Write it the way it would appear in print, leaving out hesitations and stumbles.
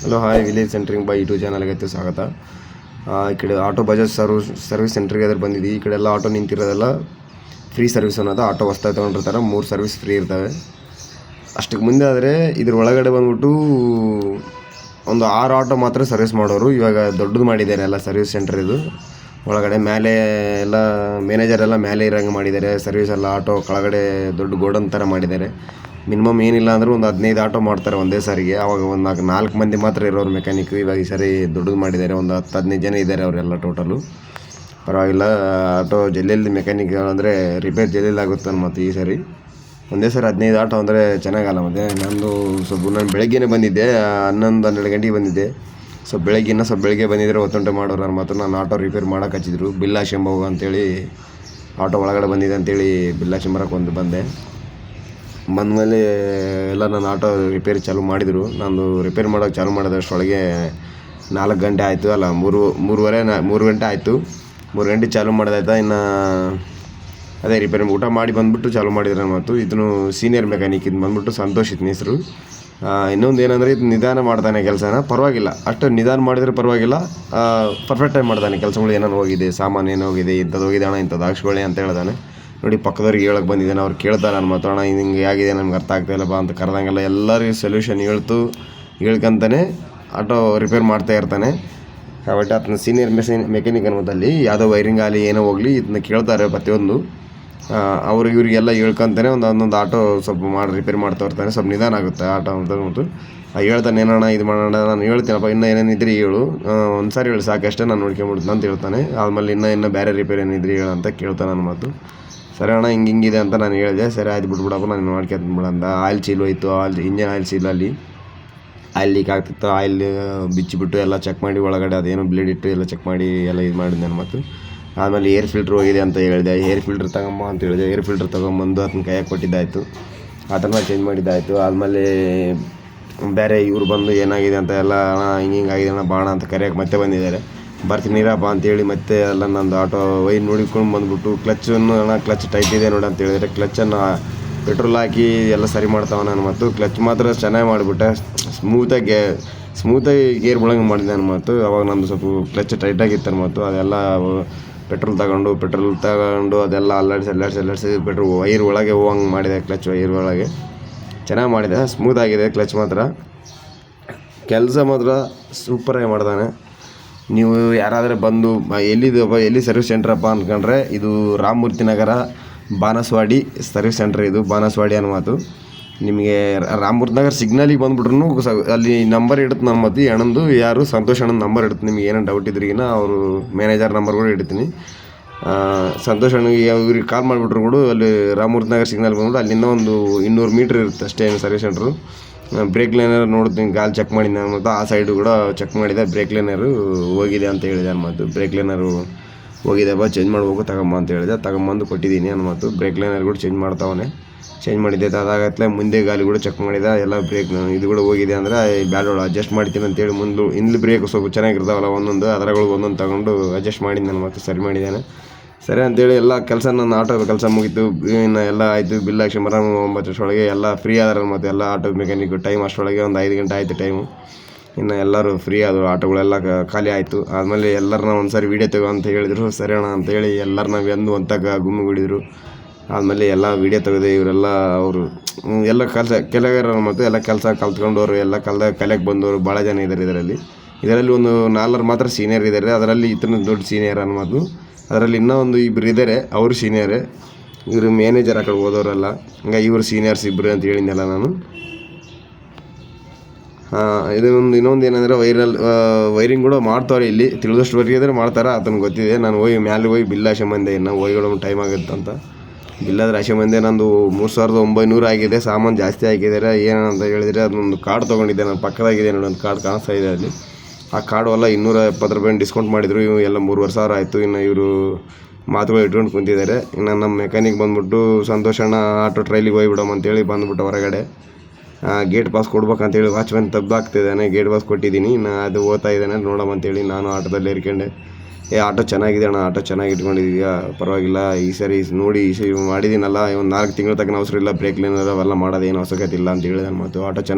Hello hi village centring buy YouTube ಚಾನಲ್ಗೆ ಸ್ವಾಗತ. ಈ ಕಡೆ ಆಟೋ ಬಜಾಜ್ ಸರ್ವಿಸ್ ಸೆಂಟ್ರಿಗೆ ಅದ್ರ ಬಂದಿದ್ವಿ. ಈ ಕಡೆ ಎಲ್ಲ ಆಟೋ ನಿಂತಿರೋದೆಲ್ಲ ಫ್ರೀ ಸರ್ವಿಸ್ ಅನ್ನೋದು. ಆಟೋ ಹೊಸ್ದಾಗಿ ತೊಗೊಂಡಿರ್ತಾರೆ, 3 ಸರ್ವಿಸ್ ಫ್ರೀ ಇರ್ತವೆ. ಅಷ್ಟಕ್ಕೆ ಮುಂದೆ ಆದರೆ ಇದ್ರ ಒಳಗಡೆ ಬಂದ್ಬಿಟ್ಟು ಒಂದು 6 ಆಟೋ ಮಾತ್ರ ಸರ್ವಿಸ್ ಮಾಡೋರು. ಇವಾಗ ದೊಡ್ಡದು ಮಾಡಿದ್ದಾರೆ ಎಲ್ಲ ಸರ್ವಿಸ್ ಸೆಂಟರ್. ಇದು ಒಳಗಡೆ ಮೇಲೆ ಎಲ್ಲ ಮ್ಯಾನೇಜರ್ ಎಲ್ಲ ಮೇಲೆ ಇರೋಂಗೆ ಮಾಡಿದ್ದಾರೆ. ಸರ್ವಿಸ್ ಎಲ್ಲ ಆಟೋ ಕೆಳಗಡೆ ದೊಡ್ಡ ಗೋಡನ್ ಥರ ಮಾಡಿದ್ದಾರೆ. ಮಿನಿಮಮ್ ಏನಿಲ್ಲ ಅಂದರೂ ಒಂದು 15 ಆಟೋ ಮಾಡ್ತಾರೆ ಒಂದೇ ಸಾರಿಗೆ. ಆವಾಗ ಒಂದು 4 ಮಂದಿ ಮಾತ್ರ ಇರೋರು ಮೆಕ್ಯಾನಿಕ್. ಇವಾಗ ಈ ಸಾರಿ ದೊಡ್ಡದು ಮಾಡಿದ್ದಾರೆ, ಒಂದು 10-15 ಜನ ಇದ್ದಾರೆ ಅವರೆಲ್ಲ ಟೋಟಲು. ಪರವಾಗಿಲ್ಲ, ಆಟೋ ಜಲ್ಲೆಲ್ಲಿ ಮೆಕ್ಯಾನಿಕ್ ಅಂದರೆ ರಿಪೇರ್ ಜಲ್ಲೆಲ್ಲಿ ಆಗುತ್ತೆ ಮತ್ತು ಈ ಸಾರಿ ಒಂದೇ ಸಾರಿ 15 ಆಟೋ ಅಂದರೆ ಚೆನ್ನಾಗಲ್ಲ. ಮತ್ತು ನಾನು ಬೆಳಗ್ಗೆನೇ ಬಂದಿದ್ದೆ, 11-12 ಗಂಟೆಗೆ ಬಂದಿದ್ದೆ. ಬೆಳಗ್ಗೆ ಬಂದಿದ್ದರೆ ಒತ್ತುಂಟೆ ಮಾಡೋರು ಮತ್ತು ನಾನು ಆಟೋ ರಿಪೇರ್ ಮಾಡೋಕೆ ಹಚ್ಚಿದ್ರು. ಬಿಲ್ ಹಾಕ್ಸ್ಕೊಂಬೋಗು ಅಂತೇಳಿ ಆಟೋ ಒಳಗಡೆ ಬಂದಿದೆ ಅಂತೇಳಿ ಬಿಲ್ ಹಾಕ್ಸ್ಕೊಂಬರಕ್ಕೆ ಬಂದೆ. ಬಂದಮೇಲೆ ಎಲ್ಲ ನನ್ನ ಆಟೋ ರಿಪೇರಿ ಚಾಲೂ ಮಾಡಿದರು. ನಾನು ರಿಪೇರ್ ಮಾಡೋಕ್ಕೆ ಚಾಲೂ ಮಾಡೋದಷ್ಟರೊಳಗೆ 4 ಗಂಟೆ ಆಯಿತು. ಅಲ್ಲ, 3 ಗಂಟೆ ಆಯಿತು. 3 ಗಂಟೆ ಚಾಲೂ ಮಾಡೋದಾಯ್ತಾ. ಇನ್ನು ಅದೇ ರಿಪೇರಿ ಊಟ ಮಾಡಿ ಬಂದುಬಿಟ್ಟು ಚಾಲೂ ಮಾಡಿದ್ರೆ ಮತ್ತು ಇದನ್ನು ಸೀನಿಯರ್ ಮೆಕ್ಯಾನಿಕ್. ಇದು ಬಂದುಬಿಟ್ಟು ಸಂತೋಷ್ ಇದ್ನ ಹೆಸರು. ಇನ್ನೊಂದು ಏನಂದರೆ ಇದು ನಿಧಾನ ಮಾಡ್ತಾನೆ ಕೆಲಸನ. ಪರವಾಗಿಲ್ಲ, ಅಷ್ಟು ನಿಧಾನ ಮಾಡಿದರೆ ಪರವಾಗಿಲ್ಲ, ಪರ್ಫೆಕ್ಟಾಗಿ ಮಾಡ್ತಾನೆ ಕೆಲಸಗಳು. ಏನೇನು ಹೋಗಿದೆ, ಸಾಮಾನು ಏನೋ ಹೋಗಿದೆ, ಇಂಥದ್ದು ಹೋಗಿದೆ ಅಣ್ಣ, ಇಂಥದ್ದು ಹಾಕ್ಸ್ಕೊಳ್ಳಿ ಅಂತ ಹೇಳ್ತಾನೆ. ನೋಡಿ, ಪಕ್ಕದವ್ರಿಗೆ ಹೇಳಕ್ಕೆ ಬಂದಿದ್ದೇನೆ. ಅವ್ರು ಕೇಳ್ತಾರೆ ನನ್ನ ಮಾತಾಡೋಣ, ಹಿಂಗೆ ಆಗಿದೆ, ನಮ್ಗೆ ಅರ್ಥ ಆಗ್ತಾಯಿಲ್ಲ ಬಾ ಅಂತ ಕರೆದಂಗೆಲ್ಲ ಎಲ್ಲರಿಗೂ ಸೊಲ್ಯೂಷನ್ ಹೇಳ್ಕೊಂತಾನೆ ಆಟೋ ರಿಪೇರ್ ಮಾಡ್ತಾ ಇರ್ತಾನೆ. కాబట్టి ಆತನ ಸೀನಿಯರ್ ಮೆಕ್ಯಾನಿಕ್ ಅನ್ನೋದಲ್ಲಿ ಯಾವುದೋ ವೈರಿಂಗ್ ಆಗಲಿ ಏನೋ ಹೋಗಲಿ ಇದನ್ನ ಕೇಳ್ತಾರೆ ಪ್ರತಿಯೊಂದು. ಇವ್ರಿಗೆಲ್ಲ ಹೇಳ್ಕೊಂತಾನೆ ಒಂದೊಂದು ಆಟೋ ಸ್ವಲ್ಪ ರಿಪೇರ್ ಮಾಡ್ತಾ ಇರ್ತಾನೆ. ಸ್ವಲ್ಪ ನಿಧಾನ ಆಗುತ್ತೆ ಆಟೋ ಅಂತ ಹೇಳ್ತಾನೆ. ಏನೋಣ ಇದು ಮಾಡೋಣ, ನಾನು ಹೇಳ್ತೀನಪ್ಪ, ಇನ್ನೂ ಏನೇನಿದ್ರಿ ಹೇಳು, ಒಂದು ಸಾರಿ ಹೇಳಿ ಸಾಕಷ್ಟೇ, ನಾನು ನೋಡ್ಕೊಂಬಿಡ್ತೀನಿ ಅಂತ ಹೇಳ್ತಾನೆ. ಆದಮೇಲೆ ಇನ್ನೂ ಬೇರೆ ರಿಪೇರ್ ಏನಿದ್ರಿ ಹೇಳು ಅಂತ ಕೇಳ್ತಾನೆ ನನ್ನ ಮಾತು. ಸರಿ ಅಣ್ಣ, ಹಿಂಗಿದೆ ಅಂತ ನಾನು ಹೇಳಿದೆ. ಸರಿ ಆಯ್ತು ಬಿಟ್ಬಿಡಪ್ಪ, ನಾನು ಮಾಡ್ಕೊತೀನಿ ಬಿಡ ಅಂದ. ಆಯಿಲ್ ಚೀಲು ಹೋಯ್ತು, ಇಂಜನ್ ಆಯಿಲ್ ಚೀಲು ಅಲ್ಲಿ ಆಯಿಲ್ ಲೀಕ್ ಆಗ್ತಿತ್ತು. ಆಯಿಲ್ ಬಿಚ್ಚಿಬಿಟ್ಟು ಎಲ್ಲ ಚೆಕ್ ಮಾಡಿ ಒಳಗಡೆ ಅದೇನೋ ಬ್ಲೇಡ್ ಇಟ್ಟು ಎಲ್ಲ ಚೆಕ್ ಮಾಡಿ ಎಲ್ಲ ಇದು ಮಾಡಿದ್ದೆ ನನ್ನ ಮತ್ತು. ಆಮೇಲೆ ಏರ್ ಫಿಲ್ಟ್ರ್ ಹೋಗಿದೆ ಅಂತ ಹೇಳಿದೆ. ಏರ್ ಫಿಲ್ಟ್ರ್ ತಗೊಂಬ ಅಂತ ಹೇಳಿದೆ. ಏರ್ ಫಿಲ್ಟ್ರ್ ತೊಗೊಂಬಂದು ಅದನ್ನ ಕೈಯಾಗೆ ಕೊಟ್ಟಿದ್ದಾಯಿತು. ಅದನ್ನು ಚೇಂಜ್ ಮಾಡಿದ್ದಾಯಿತು. ಆದಮೇಲೆ ಬೇರೆ ಇವ್ರು ಬಂದು ಏನಾಗಿದೆ ಅಂತ ಎಲ್ಲ ಹಿಂಗೆ ಆಗಿದೆ ಅಣ್ಣ ಬಾಣ ಅಂತ ಕರೆಯೋಕೆ ಮತ್ತೆ ಬಂದಿದ್ದಾರೆ. ಬರ್ತೀನಿ ನೀರಪ್ಪ ಅಂತೇಳಿ ಮತ್ತೆ ಎಲ್ಲ ನಂದು ಆಟೋ ನೋಡಿಕೊಂಡು ಬಂದುಬಿಟ್ಟು ಕ್ಲಚ್ ಟೈಟ್ ಇದೆ ನೋಡಿ ಅಂತ ಹೇಳಿದರೆ ಕ್ಲಚ್ಚನ್ನು ಪೆಟ್ರೋಲ್ ಹಾಕಿ ಎಲ್ಲ ಸರಿ ಮಾಡ್ತಾವ ನಾನು. ಮತ್ತು ಕ್ಲಚ್ ಮಾತ್ರ ಚೆನ್ನಾಗಿ ಮಾಡಿಬಿಟ್ಟೆ. ಸ್ಮೂತಾಗಿ ಗೇರ್ ಬಿಡಂಗೆ ಮಾಡಿದೆ ನಾನು. ಮತ್ತು ಅವಾಗ ನಂದು ಸ್ವಲ್ಪ ಕ್ಲಚ್ ಟೈಟಾಗಿತ್ತು. ಮತ್ತು ಅದೆಲ್ಲ ಪೆಟ್ರೋಲ್ ತಗೊಂಡು ಅದೆಲ್ಲ ಅಲ್ಲಾಡಿಸಿ ವೈರ್ ಒಳಗೆ ಹೋಗಂಗೆ ಮಾಡಿದೆ. ಕ್ಲಚ್ ವೈರ್ ಒಳಗೆ ಚೆನ್ನಾಗಿ ಮಾಡಿದೆ. ಸ್ಮೂತಾಗಿದೆ ಕ್ಲಚ್ ಮಾತ್ರ. ಕೆಲಸ ಮಾತ್ರ ಸೂಪರಾಗಿ ಮಾಡ್ತಾನೆ. ನೀವು ಯಾರಾದರೆ ಬಂದು ಎಲ್ಲಿ ಸರ್ವಿಸ್ ಸೆಂಟ್ರಪ್ಪ ಅಂದ್ಕೊಂಡ್ರೆ ಇದು ರಾಮಮೂರ್ತಿ ನಗರ ಬಾನಸವಾಡಿ ಸರ್ವಿಸ್ ಸೆಂಟ್ರ್. ಇದು ಬಾನಸವಾಡಿ ಅನ್ನೋ ಮಾತು. ನಿಮಗೆ ರಾಮಮೂರ್ತಿ ನಗರ ಸಿಗ್ನಲಿಗೆ ಬಂದುಬಿಟ್ರು ಅಲ್ಲಿ ನಂಬರ್ ಇಡುತ್ತೆ ನನ್ನ ಮತ್ತು ಅಣ್ಣಂದು, ಯಾರು ಸಂತೋಷ್ ಅಣ್ಣನ ನಂಬರ್ ಇಡುತ್ತೆ. ನಿಮ್ಗೆ ಏನೇನು ಡೌಟ್ ಇದ್ರಿಗಿನ ಅವರು ಮ್ಯಾನೇಜರ್ ನಂಬರ್ ಕೂಡ ಇಡ್ತೀನಿ. ಸಂತೋಷ್ ಅಣ್ಣಗೆ ಇವ್ರಿಗೆ ಕಾಲ್ ಮಾಡಿಬಿಟ್ರು ಕೂಡ ಅಲ್ಲಿ ರಾಮಮೂರ್ತಿ ನಗರ ಸಿಗ್ನಲ್ ಬಂದ್ಬಿಟ್ಟು ಅಲ್ಲಿಂದ ಒಂದು 200 ಮೀಟ್ರ್ ಇರುತ್ತೆ ಅಷ್ಟೇ ಸರ್ವಿಸ್ ಸೆಂಟ್ರು. ಬ್ರೇಕ್ ಲೈನರ್ ನೋಡ್ತೀನಿ, ಗಾಲ್ ಚೆಕ್ ಮಾಡಿದ್ದೆ ಮತ್ತು ಆ ಸೈಡು ಕೂಡ ಚೆಕ್ ಮಾಡಿದೆ. ಬ್ರೇಕ್ ಲೈನರು ಹೋಗಿದೆ ಅಂತ ಹೇಳಿದೆ ಮತ್ತು ಬ್ರೇಕ್ ಲೈನರು ಹೋಗಿದೆ ಬಾ, ಚೇಂಜ್ ಮಾಡ್ಬೇಕು, ತಗೊಂಬ ಅಂತ ಹೇಳಿದೆ. ತಗೊಂಬಂದು ಕೊಟ್ಟಿದ್ದೀನಿ ಮತ್ತು ಬ್ರೇಕ್ ಲೈನರ್ ಕೂಡ ಚೇಂಜ್ ಚೇಂಜ್ ಮಾಡಿದ್ದೆ. ಅದಾಗತ್ತಲೇ ಮುಂದೆ ಗಾಲಿ ಕೂಡ ಚೆಕ್ ಮಾಡಿದೆ. ಎಲ್ಲ ಬ್ರೇಕ್ ಇದು ಕೂಡ ಹೋಗಿದೆ ಅಂದರೆ ಬ್ಯಾಡೋಳು ಅಡ್ಜಸ್ಟ್ ಮಾಡ್ತೀನಿ ಅಂತೇಳಿ ಇಲ್ಲಿ ಬ್ರೇಕ್ ಸ್ವಲ್ಪ ಚೆನ್ನಾಗಿರ್ತಾವಲ್ಲ ಒಂದೊಂದು, ಅದರಗಳು ಒಂದೊಂದು ತಗೊಂಡು ಅಡ್ಜಸ್ಟ್ ಮಾಡಿದ್ದು ನಾನು ಮತ್ತು ಸರಿ ಮಾಡಿದ್ದೇನೆ. ಸರಿ ಅಂತೇಳಿ ಎಲ್ಲ ಕೆಲಸ ನನ್ನ ಆಟೋ ಕೆಲಸ ಮುಗೀತು. ಇನ್ನು ಎಲ್ಲ ಆಯಿತು. ಬಿಲ್ ಹಾಕ್ಸ್ಕೊಂಬರ 9 ಅಷ್ಟರೊಳಗೆ ಎಲ್ಲ ಫ್ರೀ ಆದ್ರೆ ಮತ್ತು ಎಲ್ಲ ಆಟೋ ಮೆಕ್ಯಾನಿಕ್ ಟೈಮ್ ಅಷ್ಟರೊಳಗೆ ಒಂದು 5 ಗಂಟೆ ಆಯಿತು ಟೈಮು. ಇನ್ನು ಎಲ್ಲರೂ ಫ್ರೀ ಆದರು, ಆಟೋಗಳೆಲ್ಲ ಖಾಲಿ ಆಯಿತು. ಆದಮೇಲೆ ಎಲ್ಲರನ್ನ ಒಂದು ಸಾರಿ ವೀಡಿಯೋ ತೆಗೋ ಅಂತ ಹೇಳಿದರು. ಸರಿ ಅಣ್ಣ ಅಂತೇಳಿ ಎಲ್ಲರನ್ನ ಒಂತಾಗ ಗುಮ್ಮಿಗೂಡಿದ್ರು. ಆದಮೇಲೆ ಎಲ್ಲ ವೀಡಿಯೋ ತೆಗೆದು ಇವರೆಲ್ಲ ಅವರು ಎಲ್ಲ ಕೆಲವರು ಮತ್ತು ಎಲ್ಲ ಕೆಲಸ ಕಲ್ತ್ಕೊಂಡವರು ಎಲ್ಲ ಕಲಿಯಕ್ಕೆ ಬಂದವರು ಭಾಳ ಜನ ಇದ್ದಾರೆ ಇದರಲ್ಲಿ ಒಂದು 4 ಮಾತ್ರ ಸೀನಿಯರ್ ಇದ್ದಾರೆ. ಅದರಲ್ಲಿ ಇತನ ದೊಡ್ಡ ಸೀನಿಯರ್ ಅನ್ನೋದು. ಅದರಲ್ಲಿ ಇನ್ನೂ ಒಂದು 2 ಇದ್ದಾರೆ, ಅವರು ಸೀನಿಯರೇ. ಇವರು ಮ್ಯಾನೇಜರ್ ಆ ಕಡೆ ಹೋದವರೆಲ್ಲ. ಹಂಗಾಗಿ ಇವರು ಸೀನಿಯರ್ಸ್ ಇಬ್ಬರು ಅಂತ ಹೇಳಿದ್ನಲ್ಲ ನಾನು. ಇನ್ನೊಂದು ಏನಂದರೆ ವೈರಿಂಗ್ ಕೂಡ ಮಾಡ್ತಾವ್ರೆ ಇಲ್ಲಿ. ತಿಳಿದಷ್ಟು ವರೆಗಿದ್ರೆ ಮಾಡ್ತಾರೆ, ಅದನ್ನು ಗೊತ್ತಿದೆ. ನಾನು ಹೋಗಿ ಬಿಲ್ ಹಾಕ್ಸ್ಕೊಂಬಂದೆ. ಇನ್ನು ಹೋಗಿಡೋ ಟೈಮ್ ಆಗುತ್ತೆ ಅಂತ ಬಿಲ್ಲಾದ್ರೆ ಹಾಕ್ಸ್ಕೊಂಬಂದೆ. ನಂದು 3900 ಆಗಿದೆ. ಸಾಮಾನು ಜಾಸ್ತಿ ಹಾಕಿದ್ದಾರೆ. ಏನಂತ ಹೇಳಿದರೆ ಅದೊಂದು ಕಾರ್ಡ್ ತೊಗೊಂಡಿದ್ದೆ ನಾನು. ಪಕ್ಕದಾಗಿದೆ ನೋಡಿ, ಒಂದು ಕಾರ್ಡ್ ಕಾಣಿಸ್ತಾ ಇದೆ ಅಲ್ಲಿ. ಆ ಕಾರ್ಡು ಎಲ್ಲ 270 ರೂಪಾಯಿ ಡಿಸ್ಕೌಂಟ್ ಮಾಡಿದರು. ಎಲ್ಲ 3,500 ಆಯಿತು. ಇನ್ನು ಇವರು ಮಾತುಗಳು ಇಟ್ಕೊಂಡು ಕುಂತಿದ್ದಾರೆ. ಇನ್ನು ನಮ್ಮ ಮೆಕ್ಯಾನಿಕ್ ಬಂದುಬಿಟ್ಟು ಸಂತೋಷ್ ಅಣ್ಣ ಆಟೋ ಟ್ರೈಲಿಗೆ ಹೋಗ್ಬಿಡೋಮ ಅಂತೇಳಿ ಬಂದುಬಿಟ್ಟು ಹೊರಗಡೆ ಗೇಟ್ ಪಾಸ್ ಕೊಡ್ಬೇಕಂತೇಳಿ ವಾಚ್ಮ್ಯಾನ್ ತಬ್ಬಾಗ್ತಿದ್ದಾನೆ. ಗೇಟ್ ಪಾಸ್ ಕೊಟ್ಟಿದ್ದೀನಿ. ಇನ್ನು ಅದು ಓದ್ತಾ ಇದ್ದಾನೆ, ನೋಡೋಮ ಅಂತೇಳಿ ನಾನು ಆಟೋದಲ್ಲಿ ಏರ್ಕೊಂಡೆ. ಆಟೋ ಚೆನ್ನಾಗಿದೆ ಅಣ್ಣ, ಆಟೋ ಚೆನ್ನಾಗಿ ಇಟ್ಕೊಂಡಿದ್ದೀಯಾ, ಪರವಾಗಿಲ್ಲ. ಈ ಸರಿ ನೋಡಿ ಮಾಡಿದ್ದೀನಲ್ಲ, ಒಂದು 4 ತಿಂಗಳ ತನಕ ಅವಸರ ಇಲ್ಲ. ಬ್ರೇಕ್ ಲೈನರ್ ಅವೆಲ್ಲ ಮಾಡೋದೇನು ಅವಶ್ಯಕತೆ ಇಲ್ಲ ಅಂತ ಹೇಳಿದೆ. ಮತ್ತು ಆಟೋ ಚೆನ್ನಾಗಿ